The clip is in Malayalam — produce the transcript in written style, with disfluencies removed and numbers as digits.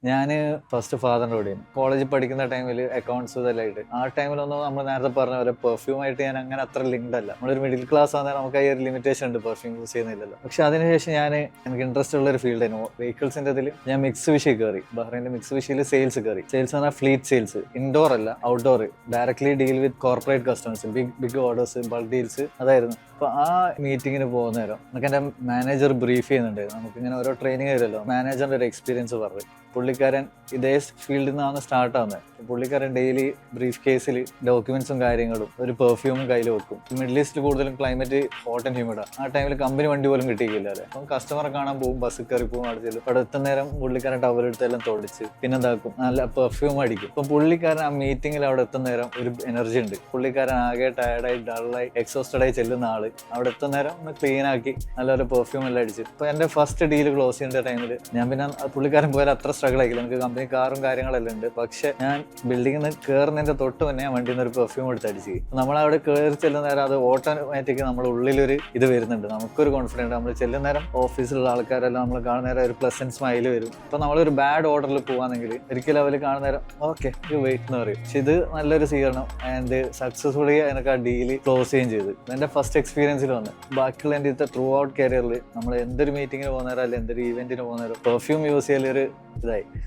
ഞാൻ ഫസ്റ്റ് ഫാദറിൻ്റെ കൂടെയാണ് കോളേജിൽ പഠിക്കുന്ന ടൈമിൽ അക്കൗണ്ട്സ് ഇതെല്ലാമായിട്ട് ആ ടൈമിലൊന്നും നമ്മൾ നേരത്തെ പറഞ്ഞ പോലെ പെർഫ്യൂമായിട്ട് ഞാൻ അങ്ങനെ അത്ര ലിങ്ക്ഡ് അല്ല. നമ്മളൊരു മിഡിൽ ക്ലാസ് ആണെങ്കിൽ നമുക്ക് ഈ ഒരു ലിമിറ്റേഷൻ ഉണ്ട്, പെർഫ്യൂം യൂസ് ചെയ്യുന്നില്ലല്ലോ. പക്ഷെ അതിനുശേഷം എനിക്ക് ഇൻട്രസ്റ്റ് ഉള്ള ഒരു ഫീൽഡായിരുന്നു വെഹിക്കിൾസിൻ്റെ ഇതിൽ. ഞാൻ മിക്സ് വിഷി കയറി, ബഹ്റൈൻ്റെ മിക്സ് വിഷിയിൽ സെയിൽസ് കയറി. സെയിൽസ് പറഞ്ഞാൽ ഫ്ലീറ്റ് സെയിൽസ്, ഇൻഡോർ അല്ല outdoor, directly deal with corporate customers, big orders, bulk deals അതായിരുന്നു. അപ്പോൾ ആ മീറ്റിങ്ങിന് പോകുന്ന നേരം നമുക്ക് എൻ്റെ മാനേജർ ബ്രീഫ് ചെയ്യുന്നുണ്ടായിരുന്നു. നമുക്കിങ്ങനെ ഓരോ ട്രെയിനിങ് വരുമല്ലോ. മാനേജറിൻ്റെ ഒരു എക്സ്പീരിയൻസ് പറഞ്ഞു. പുള്ളിക്കാരൻ ഇതേ ഫീൽഡിൽ നിന്നാണ് സ്റ്റാർട്ട് ആവുന്നത്. പുള്ളിക്കാരൻ ഡെയിലി ബ്രീഫ് കേസിൽ ഡോക്യുമെന്റ്സും കാര്യങ്ങളും ഒരു പെർഫ്യൂമും കയ്യിൽ വെക്കും. മിഡിൽ ഈസ്റ്റിൽ കൂടുതലും ക്ലൈമറ്റ് ഹോട്ട് ആൻഡ് ഹ്യൂമിഡാണ്. ആ ടൈമിൽ കമ്പനി വണ്ടി പോലും കിട്ടിയില്ല അല്ലേ. അപ്പം കസ്റ്റമറെ കാണാൻ പോകും, ബസ്സിൽ കയറി പോകും, അടുത്തും അവിടെ എത്തുന്ന നേരം പുള്ളിക്കാരൻ ടവലെടുത്തെല്ലാം തുടച്ച് പിന്നെന്താക്കും, നല്ല പെർഫ്യൂം അടിക്കും. അപ്പം പുള്ളിക്കാരൻ ആ മീറ്റിങ്ങിൽ അവിടെ എത്തുന്ന നേരം ഒരു എനർജി ഉണ്ട്. പുള്ളിക്കാരൻ ആകെ ടയർഡായി ഡള്ളായി എക്സോസ്റ്റഡ് ആയി ചെല്ലുന്ന ആള് അവിടെ എത്തുന്ന നേരം ഒന്ന് ക്ലീൻ ആക്കി നല്ലൊരു പെർഫ്യൂം എല്ലാം അടിച്ച്. ഇപ്പൊ എന്റെ ഫസ്റ്റ് ഡീൽ ക്ലോസ് ചെയ്യുന്ന ടൈമിൽ ഞാൻ പിന്നെ പുള്ളിക്കാരൻ പോയാൽ അത്ര സ്ട്രഗിൾ ആയില്ല. എനിക്ക് കമ്പനി കാറും കാര്യങ്ങളെല്ലാം ഉണ്ട്. പക്ഷെ ഞാൻ ബിൽഡിങ്ങിൽ നിന്ന് കയറുന്നതിന്റെ തൊട്ട് തന്നെ ഞാൻ വണ്ടിയിൽ നിന്ന് ഒരു പെർഫ്യൂം എടുത്ത് അടിച്ച്. നമ്മളവിടെ കയറി ചെല്ലുന്ന നേരം അത് ഓട്ടോമാറ്റിക് നമ്മുടെ ഉള്ളിലൊരു ഇത് വരുന്നുണ്ട്, നമുക്കൊരു കോൺഫിഡൻറ്റ്. നമ്മൾ ചെല്ലുന്ന നേരം ഓഫീസിലുള്ള ആൾക്കാരെല്ലാം നമ്മൾ കാണുന്ന നേരം ഒരു പ്ലസന്റ് സ്മൈല് വരും. ഇപ്പൊ നമ്മളൊരു ബാഡ് ഓർഡറിൽ പോവാണെങ്കിൽ ഒരിക്കലും അവർ കാണുന്ന നേരം ഓക്കെ യു വെയിറ്റ് എന്ന് പറയും. പക്ഷെ ഇത് നല്ലൊരു സ്വീകരണം. ആൻഡ് സക്സസ്ഫുള്ളി എനിക്ക് ആ ഡീല് ക്ലോസ് ചെയ്യുകയും ചെയ്തു. എന്റെ ഫസ്റ്റ് എക്സ്പീരിയൻസിൽ വന്ന് ബാക്കിയുള്ള എൻ്റെ ഇത്തെ ത്രൂ ഔട്ട് കരിയറിൽ നമ്മൾ എന്തൊരു മീറ്റിങ്ങിന് പോകുന്നേരം അല്ലെങ്കിൽ എന്തൊരു ഈവെന്റിന് പോകുന്നേരം പെർഫ്യൂം യൂസ് ചെയ്യലൊരു ഇതായി.